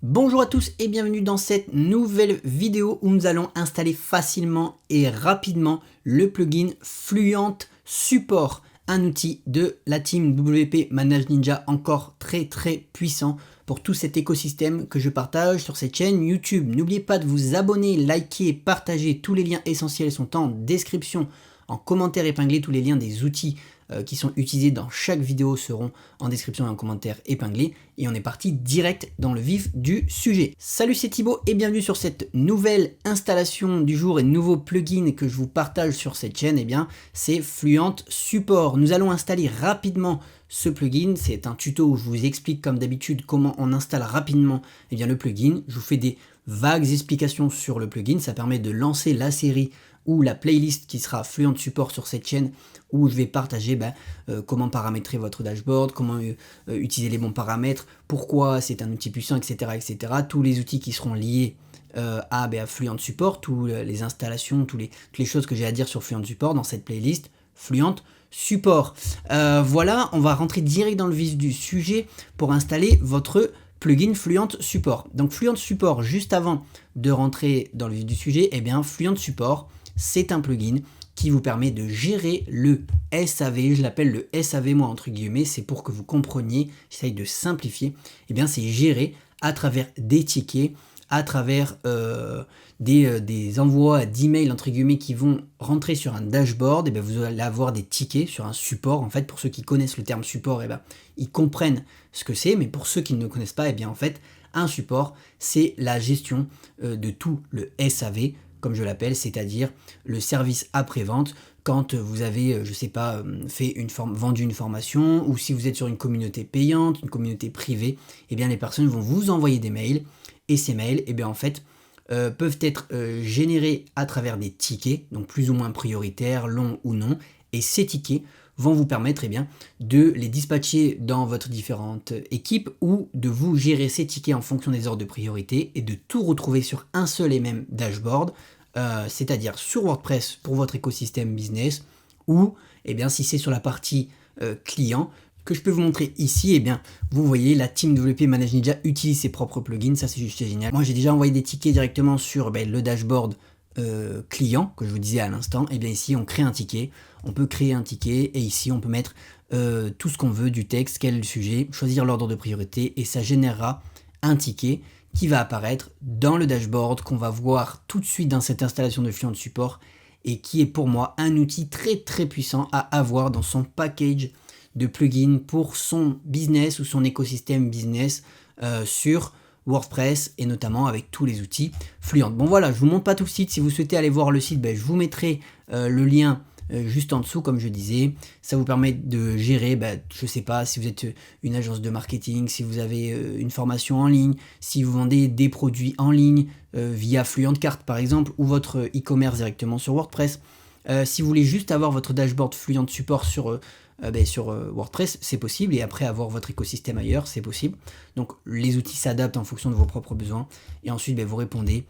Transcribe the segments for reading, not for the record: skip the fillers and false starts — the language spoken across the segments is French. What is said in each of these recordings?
Bonjour à tous et bienvenue dans cette nouvelle vidéo où nous allons installer facilement et rapidement le plugin Fluent Support, un outil de la team WP Manage Ninja encore très puissant pour tout cet écosystème que je partage sur cette chaîne YouTube. N'oubliez pas de vous abonner, liker, partager, tous les liens essentiels sont en description, en commentaire épinglé, tous les liens des outils qui sont utilisés dans chaque vidéo seront en description et en commentaire épinglé. Et on est parti direct dans le vif du sujet. Salut, c'est Thibaut et bienvenue sur cette nouvelle installation du jour et nouveau plugin que je vous partage sur cette chaîne. Eh bien, c'est Fluent Support. Nous allons installer rapidement ce plugin. C'est un tuto où je vous explique comme d'habitude comment on installe rapidement le plugin. Je vous fais des vagues explications sur le plugin. Ça permet de lancer la série ou la playlist qui sera Fluent Support sur cette chaîne où je vais partager comment paramétrer votre dashboard, comment utiliser les bons paramètres, pourquoi c'est un outil puissant, etc. Tous les outils qui seront liés à Fluent Support, toutes les installations, toutes les choses que j'ai à dire sur Fluent Support dans cette playlist Fluent Support. Voilà, on va rentrer direct dans le vif du sujet pour installer votre plugin Fluent Support. Donc Fluent Support, juste avant de rentrer dans le vif du sujet, Fluent Support, c'est un plugin qui vous permet de gérer le SAV. Je l'appelle le SAV moi entre guillemets, c'est pour que vous compreniez, j'essaye de simplifier. C'est géré à travers des tickets, à travers des envois d'emails entre guillemets qui vont rentrer sur un dashboard. Vous allez avoir des tickets sur un support. En fait, pour ceux qui connaissent le terme support, ils comprennent ce que c'est, mais pour ceux qui ne connaissent pas, un support, c'est la gestion de tout le SAV, comme je l'appelle, c'est-à-dire le service après-vente quand vous avez, vendu une formation, ou si vous êtes sur une communauté payante, une communauté privée, les personnes vont vous envoyer des mails, et ces mails, peuvent être générés à travers des tickets, donc plus ou moins prioritaires, longs ou non, et ces tickets vont vous permettre de les dispatcher dans votre différentes équipes ou de vous gérer ces tickets en fonction des ordres de priorité et de tout retrouver sur un seul et même dashboard, c'est-à-dire sur WordPress pour votre écosystème business ou si c'est sur la partie client que je peux vous montrer ici, vous voyez la team WP Manage Ninja utilise ses propres plugins, ça c'est juste génial. Moi j'ai déjà envoyé des tickets directement sur le dashboard client que je vous disais à l'instant. Ici on crée un ticket, on peut créer un ticket et ici on peut mettre tout ce qu'on veut, du texte, quel est le sujet, choisir l'ordre de priorité et ça générera un ticket qui va apparaître dans le dashboard qu'on va voir tout de suite dans cette installation de Fluent Support et qui est pour moi un outil très puissant à avoir dans son package de plugins pour son business ou son écosystème business sur WordPress et notamment avec tous les outils Fluent. Bon voilà, je vous montre pas tout le site. Si vous souhaitez aller voir le site, je vous mettrai le lien juste en dessous, comme je disais. Ça vous permet de gérer, je sais pas, si vous êtes une agence de marketing, si vous avez une formation en ligne, si vous vendez des produits en ligne via Fluent Cart par exemple, ou votre e-commerce directement sur WordPress. Si vous voulez juste avoir votre dashboard Fluent Support sur WordPress, c'est possible, et après avoir votre écosystème ailleurs, c'est possible. Donc les outils s'adaptent en fonction de vos propres besoins, et ensuite vous répondez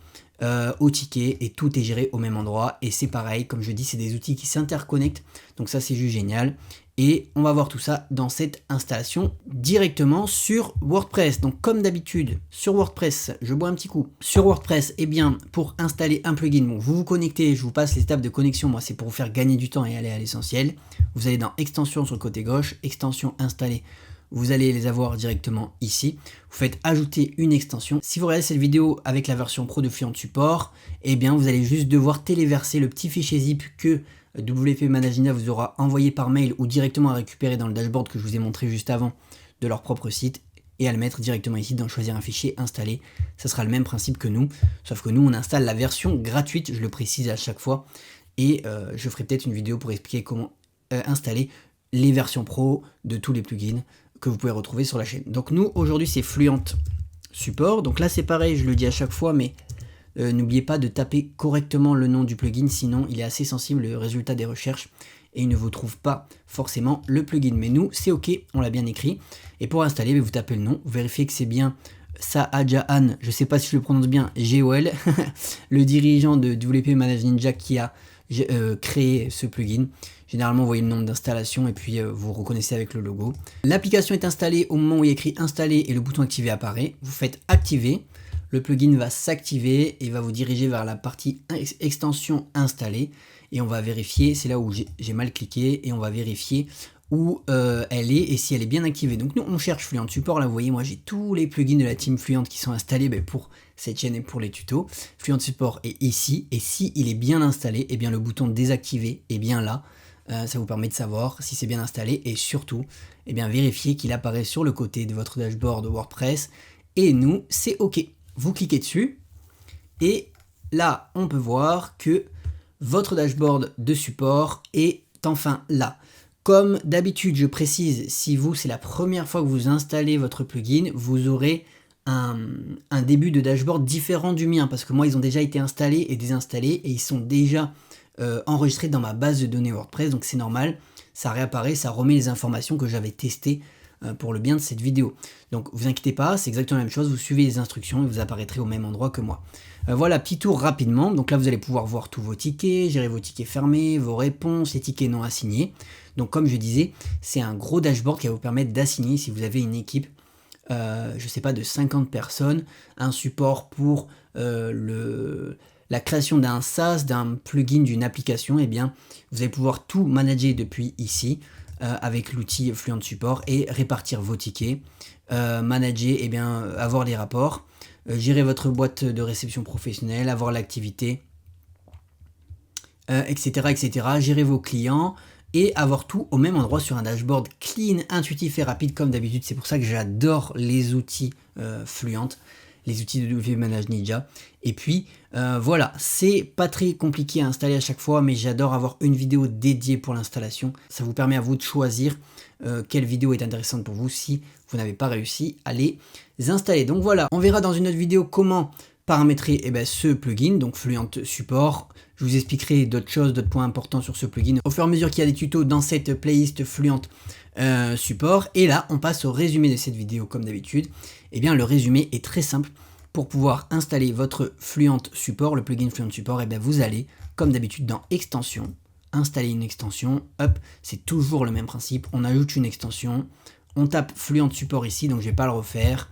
au ticket, et tout est géré au même endroit, et c'est pareil, comme je dis, c'est des outils qui s'interconnectent, donc ça c'est juste génial. Et on va voir tout ça dans cette installation directement sur WordPress. Donc comme d'habitude, sur WordPress, je bois un petit coup. Sur WordPress, pour installer un plugin, vous vous connectez, je vous passe les étapes de connexion. Moi, c'est pour vous faire gagner du temps et aller à l'essentiel. Vous allez dans Extensions sur le côté gauche, Extensions installées. Vous allez les avoir directement ici. Vous faites ajouter une extension. Si vous regardez cette vidéo avec la version pro de Fluent Support, vous allez juste devoir téléverser le petit fichier zip que WP Manage Ninja vous aura envoyé par mail ou directement à récupérer dans le dashboard que je vous ai montré juste avant de leur propre site et à le mettre directement ici dans choisir un fichier, installer. Ça sera le même principe que nous, sauf que nous on installe la version gratuite, je le précise à chaque fois, et je ferai peut-être une vidéo pour expliquer comment installer les versions pro de tous les plugins que vous pouvez retrouver sur la chaîne. Donc nous aujourd'hui c'est Fluent Support, donc là c'est pareil, je le dis à chaque fois, mais n'oubliez pas de taper correctement le nom du plugin, sinon il est assez sensible au résultat des recherches et il ne vous trouve pas forcément le plugin. Mais nous, c'est ok, on l'a bien écrit. Et pour installer, vous tapez le nom, vous vérifiez que c'est bien Saajahan, je ne sais pas si je le prononce bien, GOL, le dirigeant de WP Manage Ninja qui a créé ce plugin. Généralement, vous voyez le nombre d'installations et puis vous reconnaissez avec le logo. L'application est installée au moment où il y a écrit installer et le bouton activer apparaît. Vous faites activer. Le plugin va s'activer et va vous diriger vers la partie extension installée. Et on va vérifier, c'est là où j'ai mal cliqué, et on va vérifier où elle est et si elle est bien activée. Donc nous, on cherche Fluent Support. Là, vous voyez, moi, j'ai tous les plugins de la team Fluent qui sont installés pour cette chaîne et pour les tutos. Fluent Support est ici. Et si il est bien installé, eh bien, le bouton désactiver est bien là. Ça vous permet de savoir si c'est bien installé et surtout, eh bien, vérifier qu'il apparaît sur le côté de votre dashboard WordPress. Et nous, c'est OK. Vous cliquez dessus et là, on peut voir que votre dashboard de support est enfin là. Comme d'habitude, je précise, si vous, c'est la première fois que vous installez votre plugin, vous aurez un début de dashboard différent du mien parce que moi, ils ont déjà été installés et désinstallés et ils sont déjà enregistrés dans ma base de données WordPress, donc c'est normal, ça réapparaît, ça remet les informations que j'avais testées pour le bien de cette vidéo. Donc vous inquiétez pas, c'est exactement la même chose, vous suivez les instructions et vous apparaîtrez au même endroit que moi. Voilà, petit tour rapidement. Donc là, vous allez pouvoir voir tous vos tickets, gérer vos tickets fermés, vos réponses, les tickets non assignés. Donc comme je disais, c'est un gros dashboard qui va vous permettre d'assigner si vous avez une équipe, je sais pas, de 50 personnes, un support pour la création d'un SaaS, d'un plugin, d'une application. Eh bien, vous allez pouvoir tout manager depuis ici. Avec l'outil Fluent Support et répartir vos tickets, manager, eh bien, avoir les rapports, gérer votre boîte de réception professionnelle, avoir l'activité, etc., etc., gérer vos clients et avoir tout au même endroit sur un dashboard clean, intuitif et rapide comme d'habitude. C'est pour ça que j'adore les outils Fluent, les outils de WP Manage Ninja. Et puis voilà, c'est pas très compliqué à installer à chaque fois, mais j'adore avoir une vidéo dédiée pour l'installation. Ça vous permet à vous de choisir quelle vidéo est intéressante pour vous si vous n'avez pas réussi à les installer. Donc voilà, on verra dans une autre vidéo comment paramétrer ce plugin, donc Fluent Support. Je vous expliquerai d'autres choses, d'autres points importants sur ce plugin au fur et à mesure qu'il y a des tutos dans cette playlist Fluent Support. Et là, on passe au résumé de cette vidéo comme d'habitude. Eh bien, le résumé est très simple. Pour pouvoir installer votre Fluent Support, le plugin Fluent Support, eh bien, vous allez, comme d'habitude, dans Extension, installer une extension. Hop, c'est toujours le même principe. On ajoute une extension. On tape Fluent Support ici, donc je ne vais pas le refaire.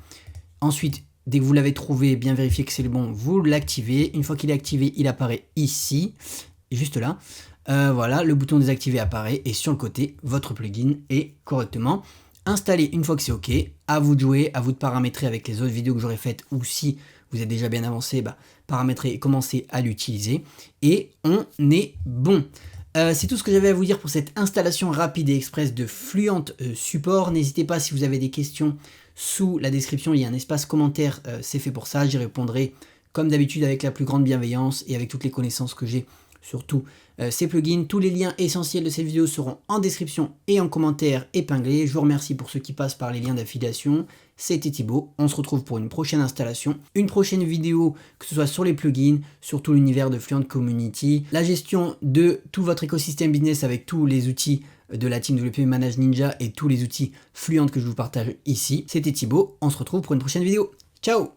Ensuite, dès que vous l'avez trouvé, bien vérifier que c'est le bon, vous l'activez. Une fois qu'il est activé, il apparaît ici, juste là. Voilà, le bouton désactiver apparaît et sur le côté, votre plugin est correctement installé. Une fois que c'est OK, à vous de jouer, à vous de paramétrer avec les autres vidéos que j'aurais faites ou si vous êtes déjà bien avancé, paramétrer et commencer à l'utiliser. Et on est bon. C'est tout ce que j'avais à vous dire pour cette installation rapide et express de Fluent Support. N'hésitez pas si vous avez des questions sous la description, il y a un espace commentaire, c'est fait pour ça. J'y répondrai comme d'habitude avec la plus grande bienveillance et avec toutes les connaissances que j'ai sur tous ces plugins. Tous les liens essentiels de cette vidéo seront en description et en commentaire épinglés. Je vous remercie pour ceux qui passent par les liens d'affiliation. C'était Thibaut, on se retrouve pour une prochaine installation, une prochaine vidéo, que ce soit sur les plugins, sur tout l'univers de Fluent Community, la gestion de tout votre écosystème business avec tous les outils de la team WP Manage Ninja et tous les outils Fluent que je vous partage ici. C'était Thibaut, on se retrouve pour une prochaine vidéo. Ciao!